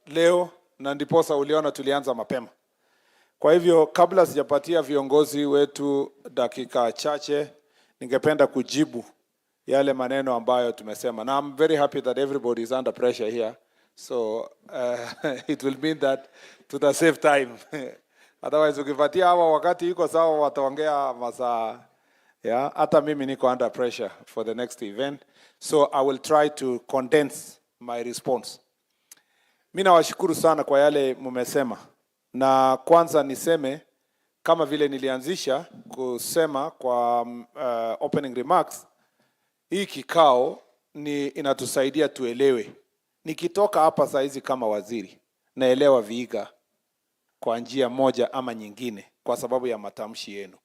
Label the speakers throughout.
Speaker 1: leo na ndiposa uliona tulianza mapema. Kwa hivyo kabla sijapatia viongozi wetu dakika chache, ningependa kujibu yale maneno ambayo tumesema. Now I'm very happy that everybody is under pressure here. So it will mean that tuta save time. Otherwise ukipatia hawa wakati iko sawa wataongea masaa. Yeah, hata mimi niko under pressure for the next event. So I will try to condense my response. Mimi nawashukuru sana kwa yale mmesema. Na kwanza niseme kama vile nilianzisha kusema kwa opening remarks, hii kikao ni inatusaidia tuelewe. Nikitoka hapa saa hizi kama waziri, naelewa Vihiga kwa njia moja ama nyingine kwa sababu ya matamshi yenu.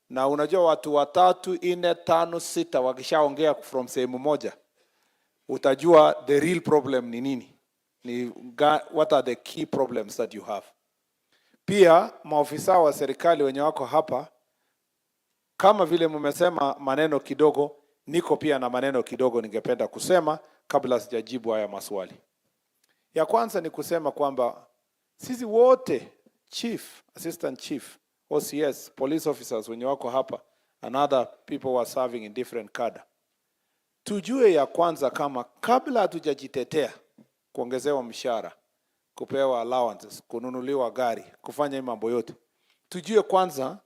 Speaker 1: Na unajua watu 3, 4, 5, 6 wakishaongea from sehemu moja, utajua the real problem ni nini. What are the key problems that you have. Pia maofisa wa serikali wenye wako hapa, kama vile mmesema maneno kidogo, niko pia na maneno kidogo ningependa kusema kabla sijajibu haya maswali. Ya kwanza ni kusema kwamba sisi wote, chief, assistant chief, OCS, police officers wenye wako hapa and other people who are serving in different cadre, tujue ya kwanza kama kabla hatujajitetea kuongezewa mshahara, kupewa allowances, kununuliwa gari, kufanya mambo yote, tujue kwanza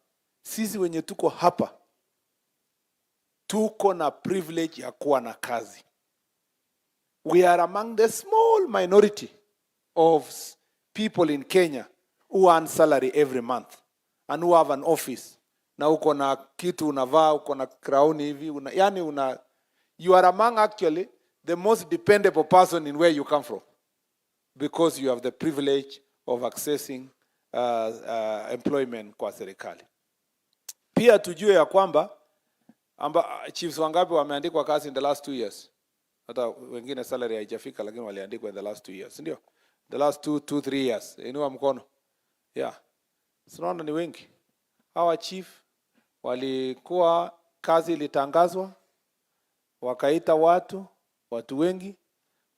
Speaker 1: sisi wenye tuko hapa tuko na privilege ya kuwa na kazi. We are among the small minority of people in Kenya who earn salary every month and who have an office. Na uko na kitu unavaa, uko na crown hivi, you are among actually the most dependable person in where you come from, because you have the privilege of accessing employment kwa serikali. Pia tujue ya kwamba chiefs wangapi wameandikwa kazi in the last 2 years. Hata wengine salary haijafika lakini waliandikwa in the last 2 years, ndio? The last 2-3 years. Inua mkono. Yeah. Tunaona ni wengi. Hawa chief walikuwa kazi ilitangazwa, wakaita watu wengi,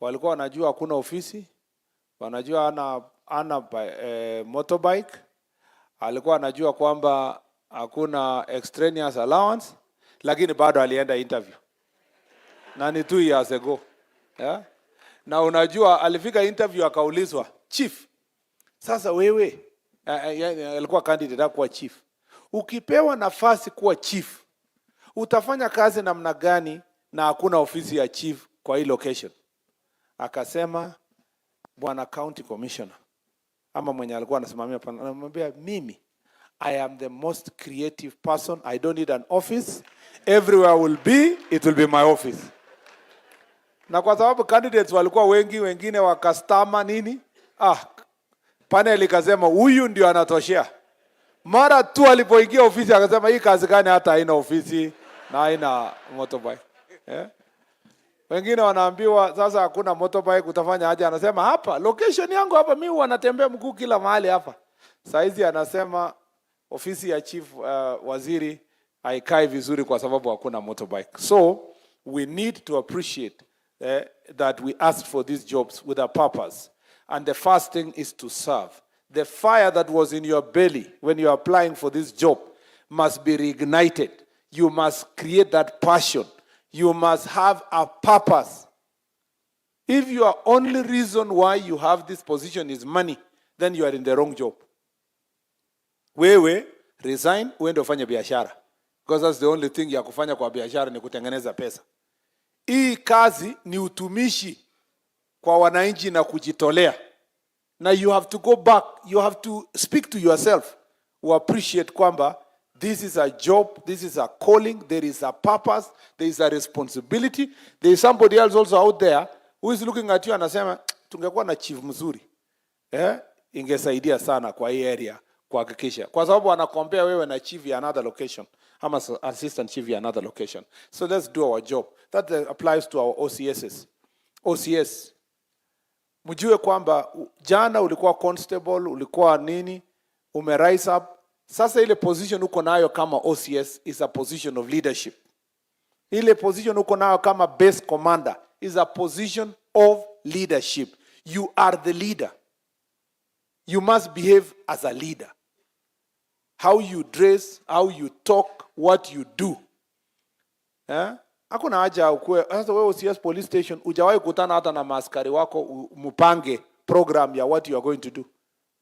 Speaker 1: walikuwa wanajua hakuna ofisi, wanajua ana motorbike, alikuwa anajua kwamba hakuna extraneous allowance, lakini bado alienda interview. Na ni 2 years ago. Yeah? Na unajua alifika interview akaulizwa, chief, sasa wewe, alikuwa candidate kuwa chief, ukipewa nafasi kuwa chief, utafanya kazi namna gani na hakuna ofisi ya chief kwa hii location? Akasema, bwana county commissioner, ama mwenye alikuwa anasimamia pana, anamwambia mimi, I am the most creative person. I don't need an office. Everywhere I will be, it will be my office. Na kwa sababu candidates walikuwa wengi, wengine wakastama nini, panel ikasema huyu ndio anatoshea. Mara tu alipoingia ofisi akasema hii kazi gani hata haina ofisi na haina motorbike. Yeah? Wengine wanaambiwa sasa hakuna motorbike, utafanya aje? Anasema hapa location yangu hapa, mimi wanatembea mguu kila mahali hapa. Saizi anasema ofisi ya chief waziri haikai vizuri kwa sababu hakuna motorbike. So we need to appreciate that we asked for these jobs with a purpose. And the first thing is to serve. The fire that was in your belly when you are applying for this job must be reignited. You must create that passion. You must have a purpose. If your only reason why you have this position is money, then you are in the wrong job. Wewe resign, uende ufanye biashara. Because that's the only thing ya kufanya kwa biashara ni kutengeneza pesa. Hii kazi ni utumishi kwa wananchi na kujitolea. Now you have to go back, you have to speak to yourself, who appreciate kwamba this is a job, this is a calling, there is a purpose, there is a responsibility. There is somebody else also out there who is looking at you and anasema, tungekuwa na chief mzuri. Ingesaidia sana kwa hii area kuhakikisha. Kwa sababu anakompea wewe na chief ya another location, ama assistant chief ya another location. So let's do our job. That applies to our OCSs. OCS. Mjue kwamba jana ulikuwa constable, ulikuwa nini, rise up. Sasa ile position uko nayo kama OCS is a position of leadership. Ile position uko nayo kama base commander is a position of leadership. You are the leader. You must behave as a leader. How you dress, how you talk, what you do. Hakuna haja ukue. Sasa wewe OCS police station hujawahi kutana hata na maaskari wako mupange program ya what you are going to do.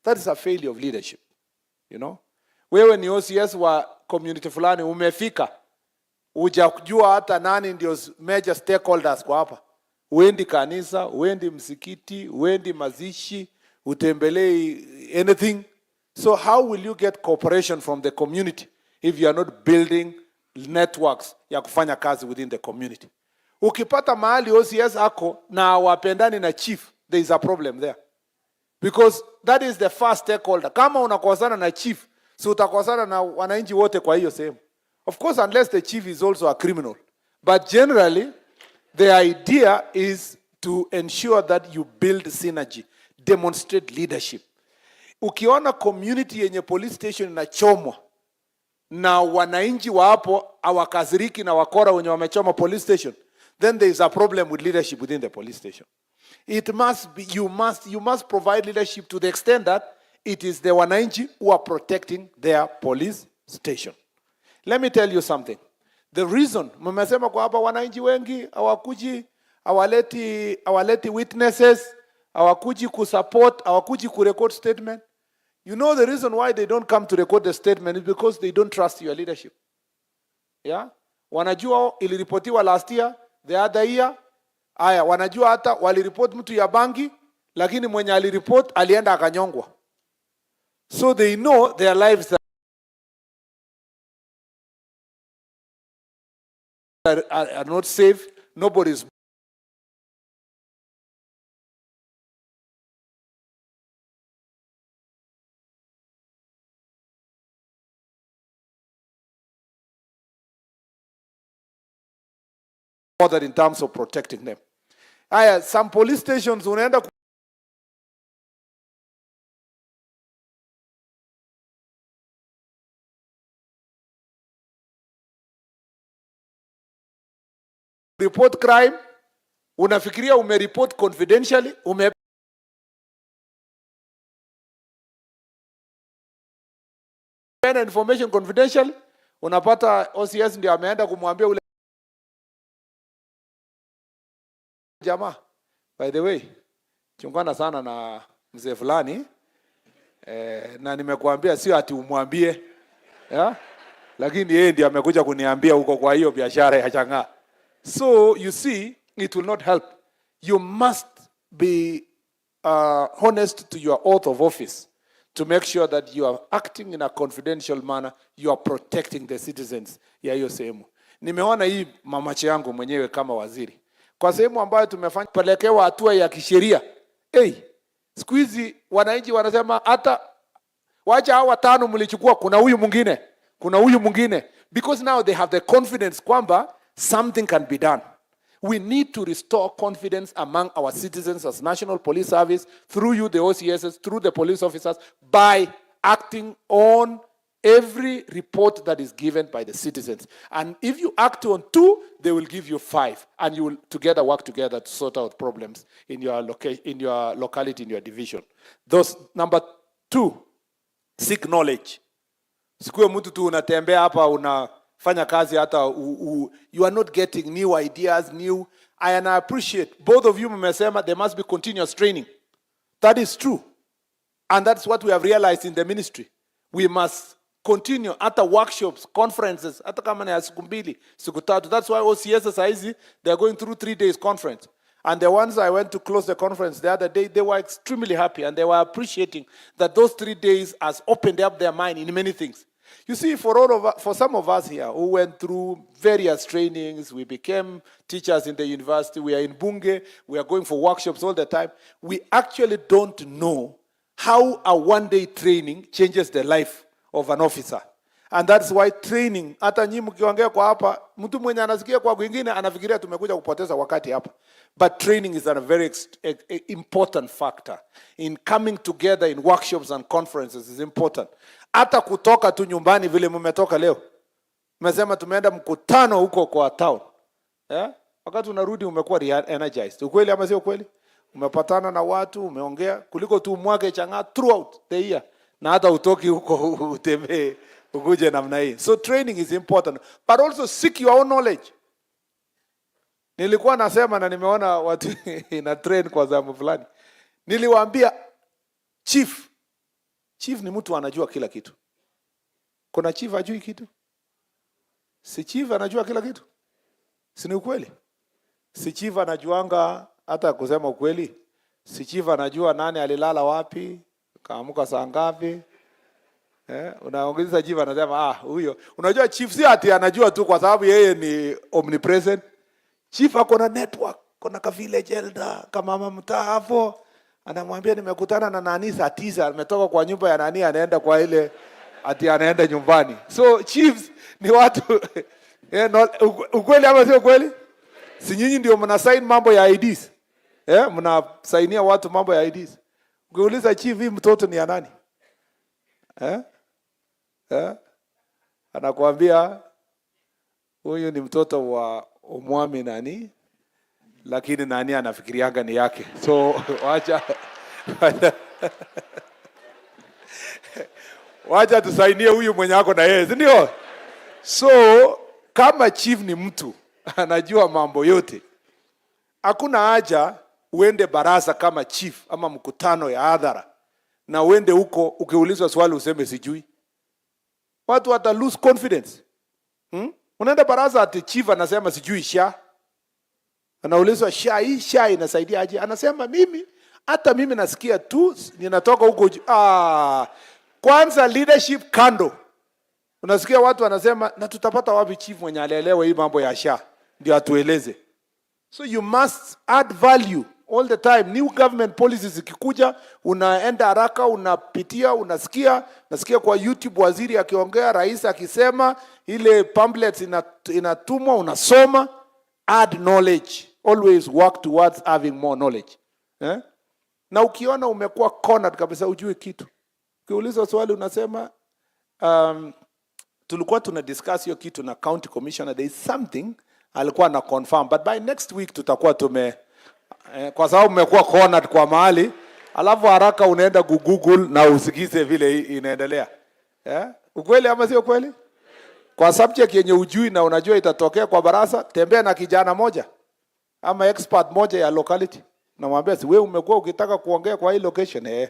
Speaker 1: That is a failure of leadership. You know? Wewe ni OCS wa community fulani umefika. Hujajua hata nani ndio major stakeholders kwa hapa. Uendi kanisa, uendi msikiti, uendi mazishi, utembelei anything. So how will you get cooperation from the community if you are not building networks ya kufanya kazi within the community? Ukipata mahali OCS ako na wapendani na chief, there is a problem there. Because that is the first stakeholder. Kama unakosana na chief, so utakosana na wananchi wote kwa hiyo sehemu. Of course, unless the chief is also a criminal. But generally, the idea is to ensure that you build synergy, demonstrate leadership. Ukiona community yenye police station inachomwa na wananchi wa hapo hawakaziriki na wakora wenye wamechoma police station, then there is a problem with leadership within the police station. It must be, you must provide leadership to the extent that it is the wananchi who are protecting their police station. Let me tell you something. The reason mmesema kwa hapa wananchi wengi hawakuji, hawaleti witnesses, hawakuji kusupport, hawakuji kurecord statement. You know the reason why they don't come to record the statement is because they don't trust your leadership. Yeah? Wanajua iliripotiwa last year, the other year. Aya, wanajua hata waliripoti mtu ya bangi, lakini mwenye aliripoti alienda akanyongwa. So they know their lives are not safe. Nobody's bothered in terms of protecting them. Some police stations unaenda report crime, unafikiria umereport confidentially, information confidentially, unapata OCS ndio ameenda kumwambia ule jamaa, by the way, chungana sana na mzee fulani, na nimekuambia sio ati umwambie, lakini yeye ndiye amekuja kuniambia huko kwa hiyo biashara ya changa. So you see, it will not help. You must be honest to your oath of office to make sure that you are acting in a confidential manner, you are protecting the citizens ya hiyo sehemu. Nimeona hii mamache yangu mwenyewe kama waziri. Kwa sehemu ambayo tumefanya pelekewa hatua ya kisheria. Siku hizi wananchi wanasema hata wacha hawa tano mlichukua, kuna huyu mwingine. Because now they have the confidence kwamba something can be done. We need to restore confidence among our citizens as National Police Service, through you, the OCSs, through the police officers, by acting on every report that is given by the citizens. And if you act on 2, they will give you 5, and you will together work together to sort out problems in your locality, in your division. Number 2, seek knowledge. Sikuwe mtu tu unatembea hapa unafanya kazi hata you are not getting new ideas, and I appreciate both of you mmesema there must be continuous training. That is true. And that's what we have realized in the ministry. We must continue at the workshops, conferences, hata kama ni siku 2, siku 3. That's why OCS saizi they are going through 3 days conference. And the ones I went to close the conference the other day, they were extremely happy and they were appreciating that those 3 days has opened up their mind in many things. You see, for some of us here who went through various trainings, we became teachers in the university, we are in Bunge, we are going for workshops all the time, we actually don't know how a one-day training changes the life of an officer. And that's why training, hata nyinyi mkiongea kwa hapa, mtu mwenye anasikia kwa kwingine anafikiria tumekuja kupoteza wakati hapa. But training is a very important factor. In coming together in workshops and conferences is important. Hata kutoka tu nyumbani vile mmetoka leo. Mmesema tumeenda mkutano huko kwa town. Wakati unarudi umekuwa energized. Ukweli ama sio kweli? Umepatana na watu, umeongea, kuliko tu mwage changa throughout the year. Na hata utoki huko utembee, ukuje namna hii. So training is important. But also seek your own knowledge. Nilikuwa nasema na nimeona watu ina train kwa zamu fulani. Niliwaambia chief ni mtu anajua kila kitu. Kuna chief hajui kitu? Si chief anajua kila kitu? Si ni ukweli? Si chief anajuanga hata kusema ukweli? Si chief anajua nani alilala wapi, kaamuka saa ngapi? Unaongeza chief anasema huyo. Unajua chief si ati anajua tu kwa sababu yeye ni omnipresent. Chief ako na network, kuna ka village elder, kama mama mtaa hapo, anamwambia nimekutana na nani saa 9, ametoka kwa nyumba ya nani anaenda kwa ile ati anaenda nyumbani. So chiefs ni watu ukweli ama sio kweli? Si nyinyi ndio mna sign mambo ya IDs? Mna signia watu mambo ya IDs. Ukiuliza chief hii mtoto ni ya nani? Anakuambia huyu ni mtoto wa umwami nani, lakini nani anafikirianga ni yake. So wacha tusainie huyu mwenye ako na yeye, ndio? So kama chief ni mtu anajua mambo yote, hakuna haja uende baraza kama chief ama mkutano ya hadhara na uende huko ukiulizwa swali useme sijui. Watu wata lose confidence. Unaenda baraza ati chief anasema sijui sha. Anaulizwa hii sha inasaidia aje? Anasema hata mimi nasikia tu, ninatoka huko. Kwanza leadership kando. Unasikia watu wanasema na tutapata wapi chief mwenye alielewa hii mambo ya sha ndio atueleze. So you must add value all the time. New government policies zikikuja, unaenda haraka, unapitia, nasikia kwa YouTube waziri akiongea, rais akisema, ile pamphlets inatumwa, unasoma. Add knowledge. Always work towards having more knowledge. Na ukiona umekuwa cornered kabisa ujue kitu, ukiulizwa swali unasema tulikuwa tunadiscuss hiyo kitu na county commissioner, there is something alikuwa na confirm, but by next week tutakuwa kwa sababu umekuwa cornered kwa mahali, alafu haraka unaenda Google na usikize vile inaendelea. Ukweli ama sio kweli? Kwa subject yenye ujui na unajua itatokea kwa baraza, tembea na kijana moja ama expert moja ya locality. Namwambia si wewe umekuwa ukitaka kuongea kwa hii location,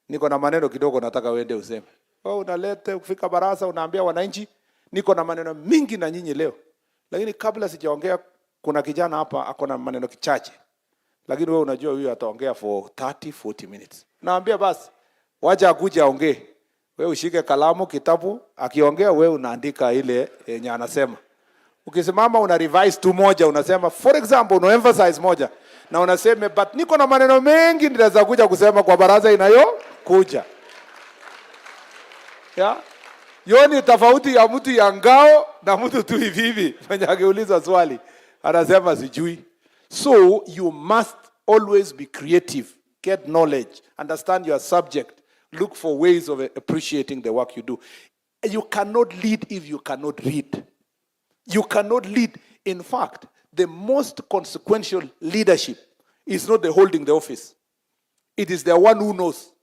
Speaker 1: niko na maneno kidogo nataka uende useme. Unalete kufika baraza unaambia wananchi niko na maneno mingi na nyinyi leo. Lakini kabla sijaongea kuna kijana hapa ako na maneno kichache. Lakini wewe unajua huyu ataongea for 30-40 minutes. Naambia basi wacha akuje aongee. Wewe ushike kalamu, kitabu, akiongea wewe unaandika ile yenye anasema. Ukisimama una revise tu moja, unasema for example una emphasize moja na unasema but niko na maneno mengi nitaweza kuja kusema kwa baraza inayokuja. Yoni tofauti ya mtu ya ngao na mtu tu hivi mwenye akiuliza swali anasema sijui. So you must always be creative, get knowledge, understand your subject, look for ways of appreciating the work you do. You cannot lead if you cannot read. You cannot lead. In fact, the most consequential leadership is not the holding the office. It is the one who knows.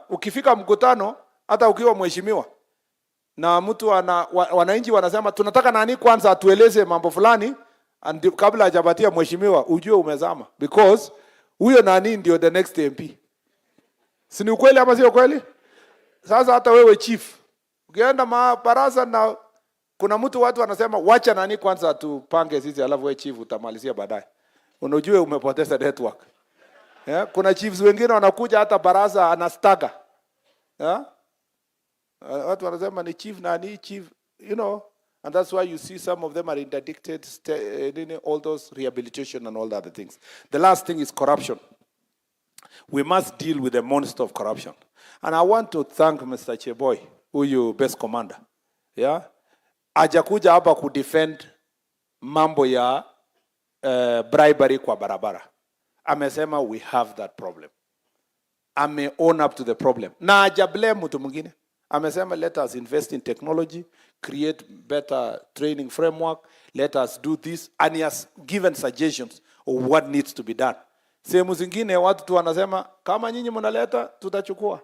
Speaker 1: Ukifika mkutano hata ukiwa mheshimiwa na mtu wananchi wanasema tunataka nani kwanza atueleze mambo fulani, kabla hajapatia mheshimiwa ujue umezama, because huyo nani ndio the next MP. Si ni ukweli ama sio kweli? Sasa hata wewe chief ukienda baraza na kuna mtu watu wanasema wacha nani kwanza tupange sisi, alafu wewe chief utamalizia baadaye, unajua umepoteza network. Kuna chiefs wengine wanakuja hata baraza anastaga. Watu wanasema ni chief nani chief, and that's why you see some of them are interdicted, all those rehabilitation and all the other things. The last thing is corruption. We must deal with the monster of corruption. And I want to thank Mr. Cheboy, huyu best commander. Hajakuja hapa kudefend mambo ya bribery kwa barabara. Amesema we have that problem. Ame own up to the problem. Na hajablame mtu mwingine. Amesema let us invest in technology, create better training framework, let us do this, and he has given suggestions of what needs to be done. Sehemu zingine watu tu wanasema kama nyinyi mnaleta tutachukua.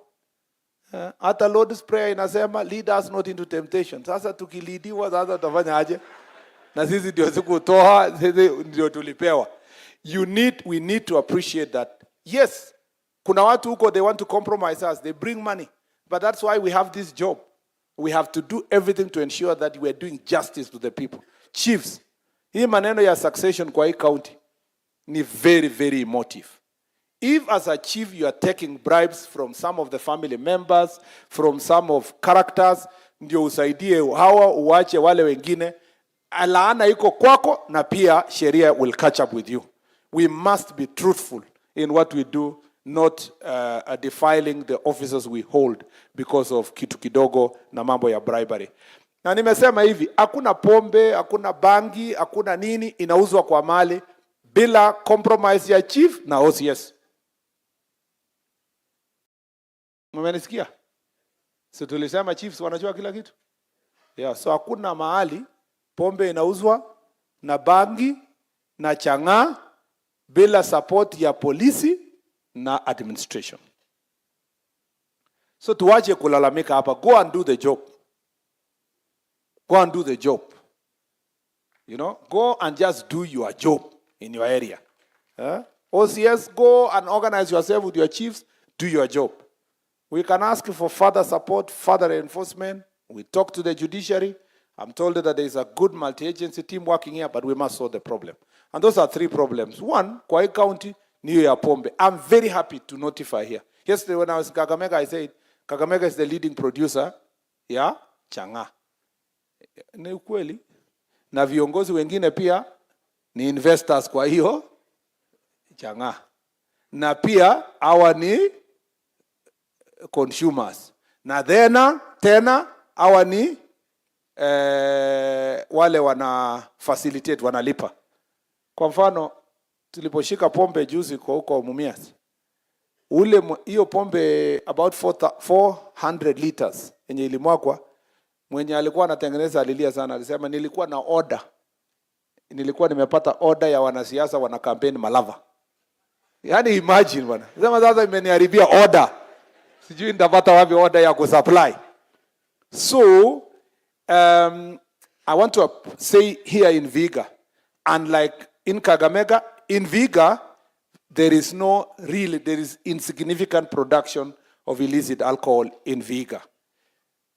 Speaker 1: Hata Lord's Prayer inasema lead us not into temptation. Sasa tukilidiwa sasa tutafanya aje? Na sisi ndio sikutoa, sisi ndio tulipewa. We need to appreciate that. Yes, kuna watu huko they want to compromise us. They bring money. But that's why we have this job. We have to do everything to ensure that we are doing justice to the people. Chiefs, hii maneno ya succession kwa hii county ni very, very emotive. If as a chief you are taking bribes from some of the family members, from some of characters, ndio usaidie hawa uache wale wengine, laana iko kwako na pia sheria will catch up with you. We must be truthful in what we do, not defiling the officers we hold because of kitu kidogo na mambo ya bribery. Na nimesema hivi, hakuna pombe, hakuna bangi, hakuna nini inauzwa kwa mali bila compromise ya chief na OCS. Mmenisikia? So tulisema chiefs wanajua kila kitu. Yeah, so hakuna mahali pombe inauzwa na bangi na chang'aa bila support ya polisi na administration. So tuwache kulalamika hapa. Go and do the job. Go and do the job. You know, go and just do your job in your area. OCS, go and organize yourself with your chiefs, do your job. We can ask for further support, further enforcement. We talk to the judiciary. I'm told that there is a good multi-agency team working here, but we must solve the problem. And those are three problems. One, kwa hii county, ni ya pombe. I'm very happy to notify here. Yesterday when I was in Kakamega, I said, Kakamega is the leading producer ya chang'aa. Ni ukweli. Na viongozi wengine pia ni investors kwa hiyo chang'aa. Na pia hawa ni consumers. Na tena hawa ni wale wana facilitate, wanalipa. Kwa mfano, tuliposhika pombe juzi kwa huko Mumias. Hiyo pombe about 400 liters yenye ilimwagwa, mwenye alikuwa anatengeneza alilia sana, alisema nilikuwa na order. Nilikuwa nimepata order ya wanasiasa wana campaign Malava. Yaani imagine bwana. Sema sasa imeniharibia order. Sijui nitapata wapi order ya kusupply. So I want to say here in Viga, unlike in Kakamega, in Viga, there is insignificant production of illicit alcohol in Viga.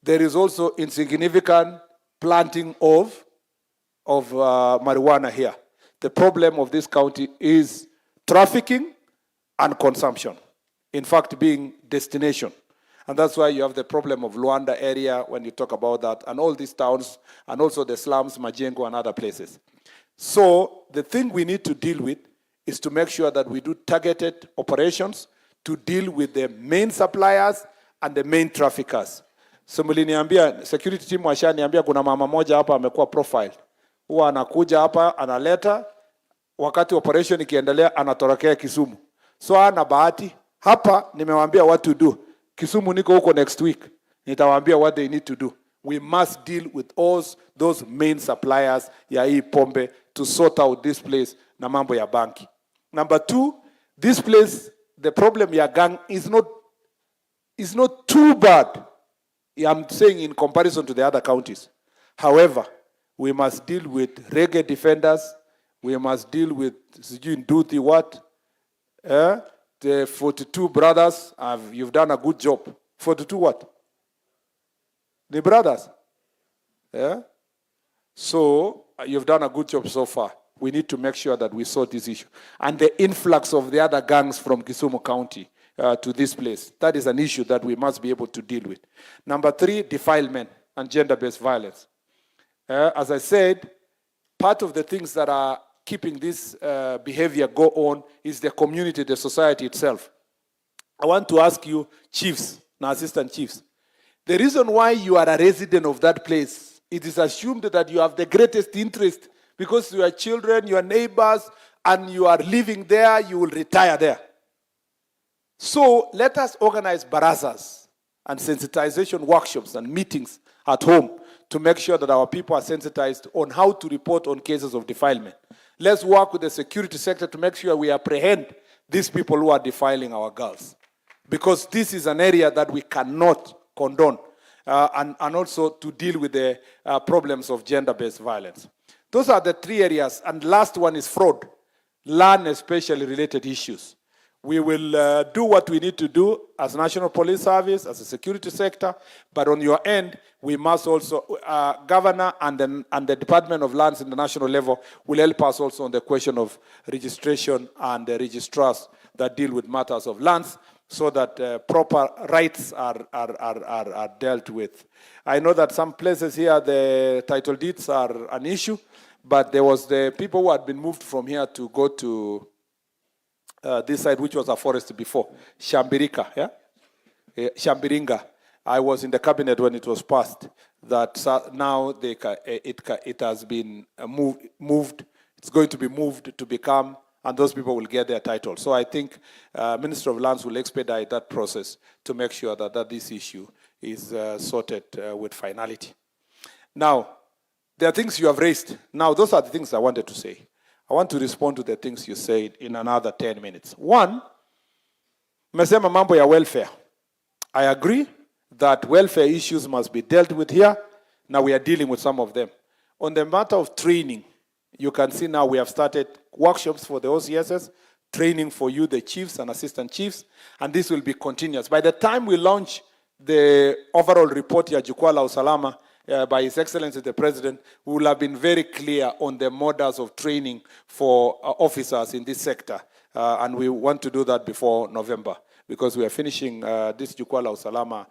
Speaker 1: There is also insignificant planting of marijuana here. The problem of this county is trafficking and consumption. In fact, being destination. And that's why you have the problem of Luanda area when you talk about that, and all these towns, and also the slums, Majengo, and other places. So the thing we need to deal with is to make sure that we do targeted operations to deal with the main suppliers and the main traffickers. So mliniambia, security team washaniambia kuna mama moja hapa amekuwa profile. Huwa anakuja hapa, analeta, wakati operation ikiendelea, anatorokea Kisumu. So ana bahati, hapa nimewaambia what to do. Kisumu niko huko next week. Nitawaambia what they need to do. We must deal with all those main suppliers ya hii pombe to sort out this place na mambo ya banki. Number two, this place, the problem ya gang is not too bad. I'm saying in comparison to the other counties. However, we must deal with reggae defenders. We must deal with Nduthi what? The 42 brothers, you've done a good job. 42 what? The brothers. Yeah? So, you've done a good job so far. We need to make sure that we sort this issue. And the influx of the other gangs from Kisumu County to this place, that is an issue that we must be able to deal with. Number three, defilement and gender-based violence. As I said, part of the things that are keeping this behavior go on is the community, the society itself. I want to ask you, chiefs, and assistant chiefs, the reason why you are a resident of that place, it is assumed that you have the greatest interest because your children, your neighbors, and you are living there, you will retire there. So let us organize barazas and sensitization workshops and meetings at home to make sure that our people are sensitized on how to report on cases of defilement. Let's work with the security sector to make sure we apprehend these people who are defiling our girls. Because this is an area that we cannot condone, and also to deal with the problems of gender-based violence. Those are the three areas. And last one is fraud, land especially related issues. We will do what we need to do as National Police Service, as a security sector, but on your end, we must also, Governor and the Department of Lands in the national level will help us also on the question of registration and the registrars that deal with matters of lands, so that proper rights are dealt with. I know that some places here the title deeds are an issue, but there was the people who had been moved from here to go to this side, which was a forest before, Shambirika, yeah? Shambiringa. I was in the cabinet when it was passed, that now it has been moved. It's going to be moved to become, and those people will get their title. So I think Minister of Lands will expedite that process to make sure that this issue is sorted with finality. Now, there are things you have raised. Now, those are the things I wanted to say. I want to respond to the things you said in another 10 minutes. One, mmesema mambo ya welfare. I agree that welfare issues must be dealt with here. Now we are dealing with some of them. On the matter of training, you can see now we have started workshops for the OCSs, training for you, the chiefs and assistant chiefs, and this will be continuous. By the time we launch the overall report, ya Jukwaa la Usalama, by His Excellency the President, we will have been very clear on the models of training for officers in this sector. And we want to do that before November, because we are finishing this Jukwaa la Usalama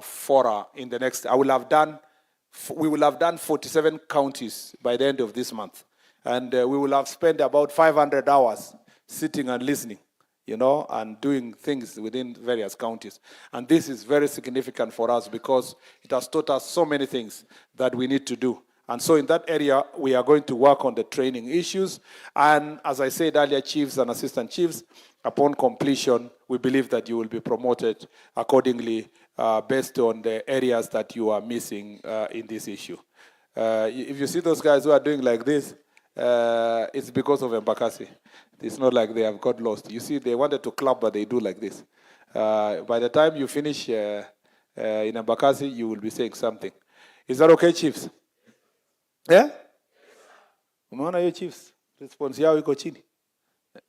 Speaker 1: fora in the next, we will have done 47 counties by the end of this month. And we will have spent about 500 hours sitting and listening, you know, and doing things within various counties. And this is very significant for us because it has taught us so many things that we need to do. And so in that area, we are going to work on the training issues. And as I said earlier, chiefs and assistant chiefs, upon completion, we believe that you will be promoted accordingly based on the areas that you are missing in this issue. If you see those guys who are doing like this, it's because of Embakasi. It's not like they have got lost. You see, they wanted to clap, but they do like this. By the time you finish in Embakasi, you will be saying something. Is that okay, chiefs? Yeah? Umeona hiyo chiefs? Response yao iko chini.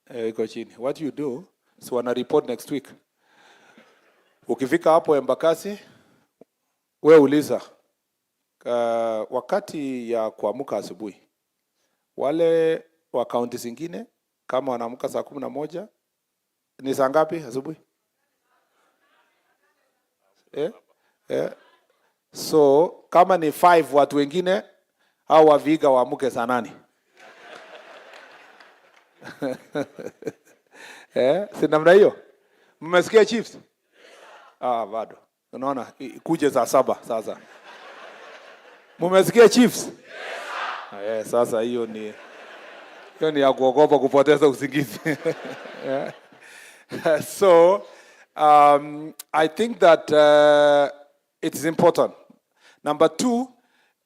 Speaker 1: Iko chini. What you do, so wana report next week. Ukifika hapo Embakasi, we uliza, wakati ya kuamka asubuhi, wale wa kaunti zingine kama wanaamka saa 11 ni saa ngapi asubuhi? So kama ni 5 watu wengine au waviga waamke saa 8. Si namna hiyo? Mmesikia chiefs? Bado. Unaona kuje saa 7 sasa. Mmesikia chiefs? Sasa hiyo ni ya kuogopa kupoteza usingizi. So I think that it is important. Number 2,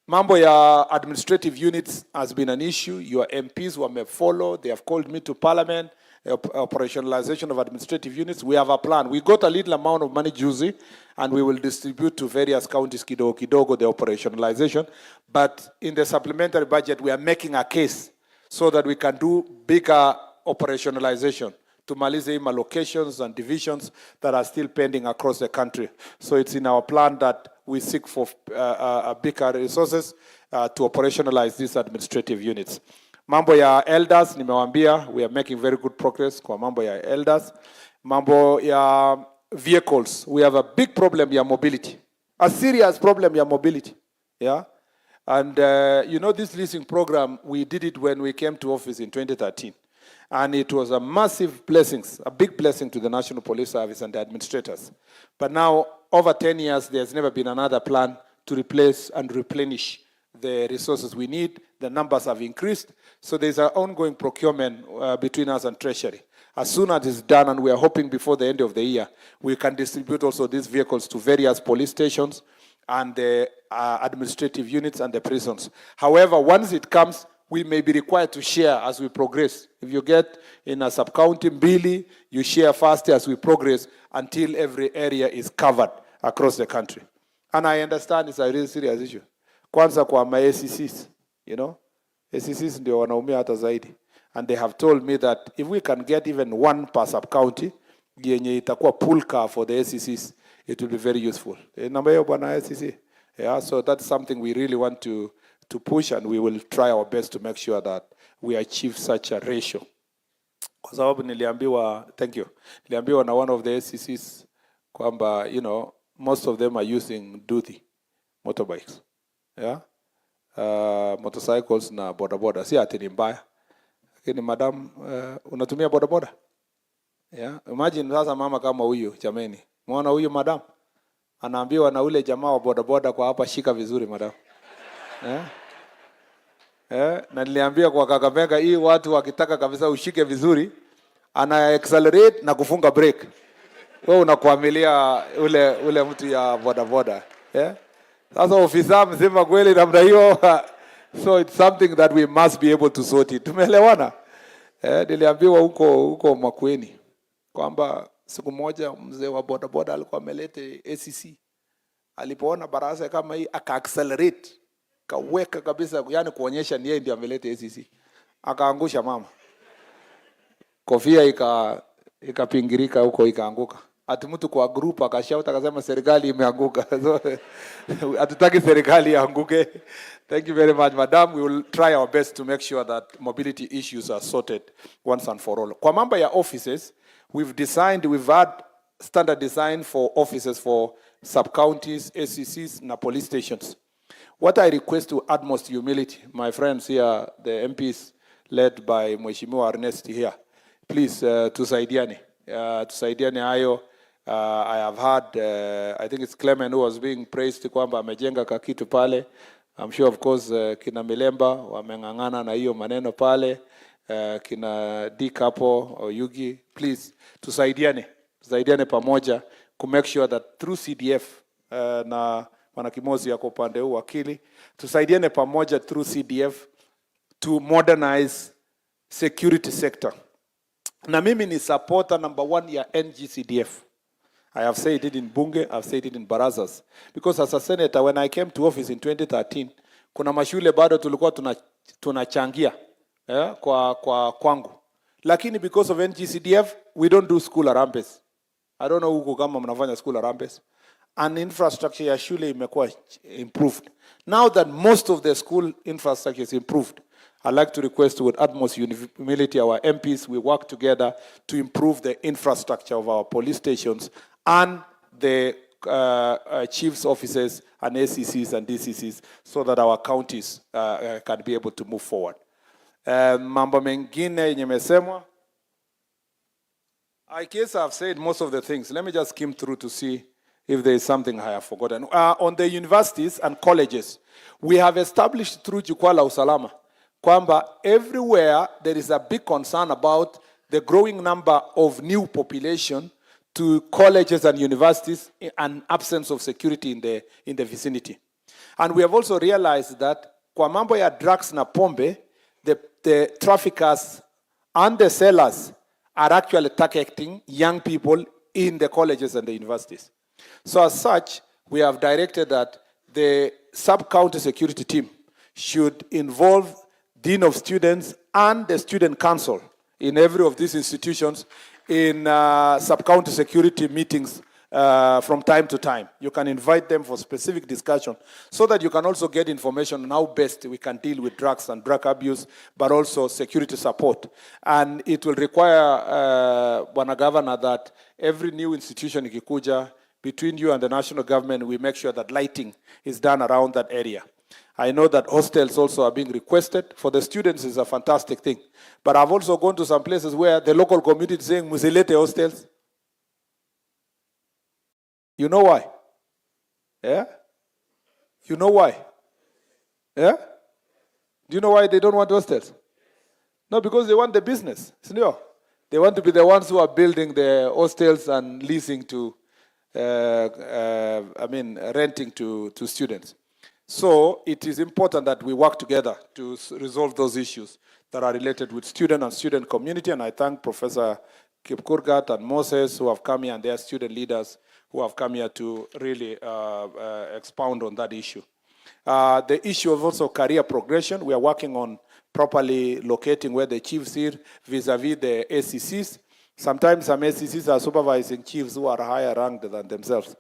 Speaker 1: mambo ya administrative units has been an issue. Your MPs were follow. They have called me to Parliament. Operationalization of administrative units. We have a plan. We got a little amount of money, juicy, and we will distribute to various counties, kidogo kidogo, the operationalization. But in the supplementary budget, we are making a case so that we can do bigger operationalization to malize locations and divisions that are still pending across the country. So it's in our plan that we seek for bigger resources to operationalize these administrative units. Mambo ya elders, nimewambia, we are making very good progress kwa mambo ya elders. Mambo ya vehicles, we have a big problem ya mobility. A serious problem ya mobility. Yeah? And you know, this leasing program, we did it when we came to office in 2013. And it was a massive blessing, a big blessing to the National Police Service and the administrators. But now, over 10 years, there's never been another plan to replace and replenish the resources we need. The numbers have increased. So there's an ongoing procurement between us and Treasury. As soon as it's done, and we are hoping before the end of the year, we can distribute also these vehicles to various police stations and the administrative units and the prisons. However, once it comes, we may be required to share as we progress. If you get in a sub-county mbili, you share fast as we progress until every area is covered across the country. And I understand it's a really serious issue. Kwanza kwa ma ACCs, you know, ACCs ndio wanaumia hata zaidi. And they have told me that if we can get even one per sub-county, yenye itakuwa pool car for the ACCs, it will be very useful. Namba hiyo bwana ACC. Yeah, so that's something we really want to push, and we will try our best to make sure that we achieve such a ratio. Kwa sababu thank you, niliambiwa na one of the ACCs kwamba, you know, most of them are using duty motorbikes. Yeah, motorcycles na bodaboda. Si ati ni mbaya. Lakini madam, unatumia bodaboda? Yeah, imagine sasa mama kama huyu, jameni. Muona huyu madam? Anaambiwa na ule jamaa wa bodaboda kwa hapa, shika vizuri madam. Na niliambia kwa Kakamega, hii watu wakitaka kabisa ushike vizuri, ana accelerate na kufunga brake. Wewe unakuamilia ule mtu ya bodaboda. Sasa ofisa mzima kweli namna hiyo. So it's something that we must be able to sort it. Tumeelewana? Niliambiwa huko Makueni kwamba siku moja mzee wa bodaboda alikuwa amelete ACC. Alipoona baraza kama hii aka-accelerate, kaweka kabisa, yani kuonyesha ni yeye ndiye amelete ACC. Akaangusha mama. Kofia ikapingirika huko, ikaanguka. Ati mtu kwa group akashauta akasema serikali imeanguka. So hatutaki serikali ianguke. Thank you very much, madam. We will try our best to make sure that mobility issues are sorted once and for all. Kwa mambo ya offices, we've had standard design for offices for sub-counties, ACCs, na police stations. What I request to utmost humility, my friends here, the MPs led by Mheshimiwa Ernest here, please, tusaidiane hayo. I have heard, I think it's Clement who was being praised kwamba amejenga kakitu pale. I'm sure of course kina Milemba wamengangana na hiyo maneno pale, kina Dikapo or Yugi, please tusaidiane pamoja to make sure that through CDF na Wanakimozi yako upande huu wakili, tusaidiane pamoja through CDF to modernize security sector. Na mimi ni supporter number 1 ya NGCDF. I have said it in Bunge, I've said it in Barazas. Because as a senator, when I came to office in 2013, kuna mashule bado tulikuwa tunachangia kwa kwangu. Lakini because of NGCDF, we don't do school harambes. I don't know huko kama mnafanya school harambes. And infrastructure ya shule imekuwa improved. Now that most of the school infrastructure is improved, I'd like to request with utmost humility our MPs, we work together to improve the infrastructure of our police stations and the chief's offices and ACCs and DCCs so that our counties can be able to move forward. Mambo mengine yenye mesemwa, I guess I've said most of the things. Let me just skim through to see if there is something I have forgotten. On the universities and colleges, we have established through Jukwaa la Usalama kwamba everywhere there is a big concern about the growing number of new population to colleges and universities and absence of security in the vicinity. And we have also realized that kwa mambo ya drugs na pombe, the traffickers and the sellers are actually targeting young people in the colleges and the universities. So as such, we have directed that the sub-county security team should involve Dean of Students and the Student Council in every of these institutions in sub-county security meetings from time to time. You can invite them for specific discussion so that you can also get information on how best we can deal with drugs and drug abuse, but also security support. And it will require, Bwana Governor, that every new institution ikikuja, between you and the national government, we make sure that lighting is done around that area. I know that hostels also are being requested. For the students, it's a fantastic thing. But I've also gone to some places where the local community is saying, Musilete hostels. You know why? Yeah? You know why? Yeah? Do you know why they don't want hostels? No, because they want the business. They want to be the ones who are building the hostels and leasing to, renting to students. So it is important that we work together to resolve those issues that are related with student and student community. And I thank Professor Kipkurgat and Moses who have come here, and their student leaders who have come here to really expound on that issue. The issue of also career progression, we are working on properly locating where the chiefs are vis-a-vis the ACCs. Sometimes some ACCs are supervising chiefs who are higher ranked than themselves.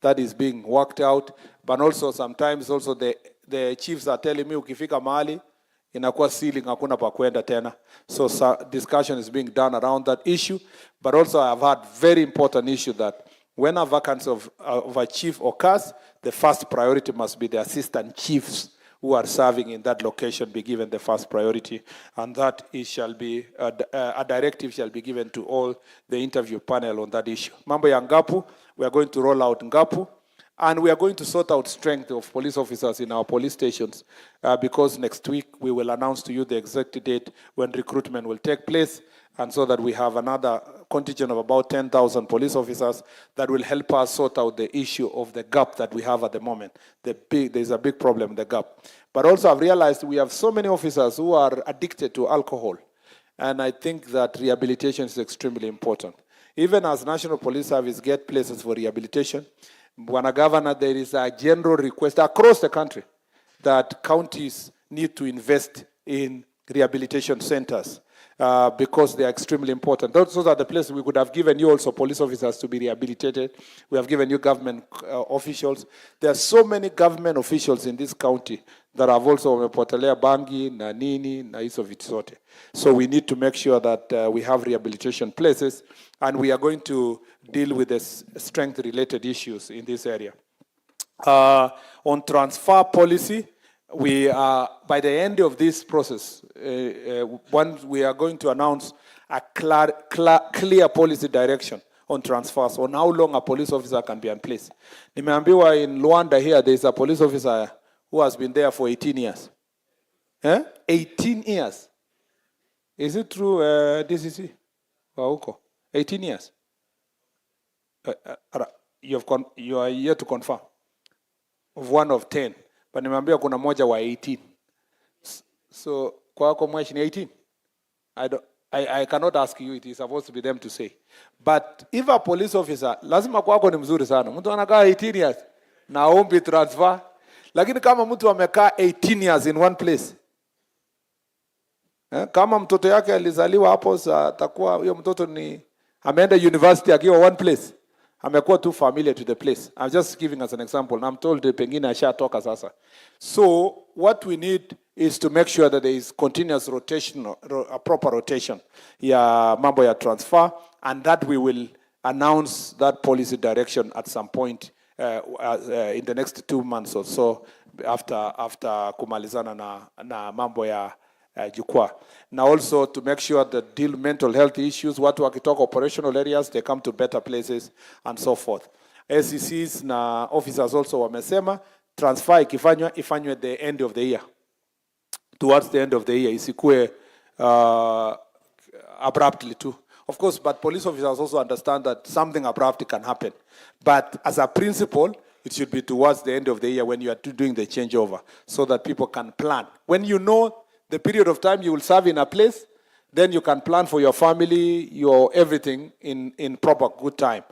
Speaker 1: That is being worked out. But also sometimes also the chiefs are telling me, ukifika mahali, inakuwa ceiling, hakuna pa kwenda tena. So discussion is being done around that issue. But also I have had very important issue that when a vacancy of a chief occurs, the first priority must be the assistant chiefs who are serving in that location be given the first priority, and that it shall be a directive shall be given to all the interview panel on that issue. Mambo ya Ngapu, we are going to roll out Ngapu, and we are going to sort out strength of police officers in our police stations because next week we will announce to you the exact date when recruitment will take place, and so that we have another contingent of about 10,000 police officers that will help us sort out the issue of the gap that we have at the moment. There's a big problem, the gap. But also I've realized we have so many officers who are addicted to alcohol. And I think that rehabilitation is extremely important. Even as National Police Service get places for rehabilitation, Bwana Governor, there is a general request across the country that counties need to invest in rehabilitation centers. Because they are extremely important. Those are the places we could have given you also police officers to be rehabilitated. We have given you government officials. There are so many government officials in this county that have also wamepotelea bangi na nini na hizo vitu zote. So we need to make sure that we have rehabilitation places, and we are going to deal with the strength-related issues in this area. On transfer policy, we are, by the end of this process, we are going to announce a clear policy direction on transfers, on how long a police officer can be in place. Nimeambiwa in Luanda here, there is a police officer who has been there for 18 years. 18 years. Is it true, DCC? Wauko? 18 years. You are here to confirm. Of one of 10. But nimeambiwa kuna moja wa 18. So, kwako mweshi ni 18? I cannot ask you, it is supposed to be them to say. But if a police officer, lazima kwako ni mzuri sana. Mtu anakaa 18 years na ombi transfer. Lakini kama mtu amekaa 18 years in one place. Kama mtoto yake alizaliwa hapo, atakuwa huyo mtoto ni ameenda university akiwa one place. Amekuwa too familiar to the place. I'm just giving us an example. I'm told pengine ashatoka sasa. So what we need is to make sure that there is continuous rotation, a proper rotation ya mambo ya transfer, and that we will announce that policy direction at some point in the next 2 months or so after kumalizana na mambo ya jukwaa. Now also to make sure that deal mental health issues, watu wakitoka operational areas, they come to better places and so forth. SECs na officers also wamesema, transfer ifanywe the end of the year. Towards the end of the year, isikue abruptly too. Of course, but police officers also understand that something abrupt can happen. But as a principle, it should be towards the end of the year when you are doing the changeover, so that people can plan. When you know the period of time you will serve in a place, then you can plan for your family, your everything in proper good time.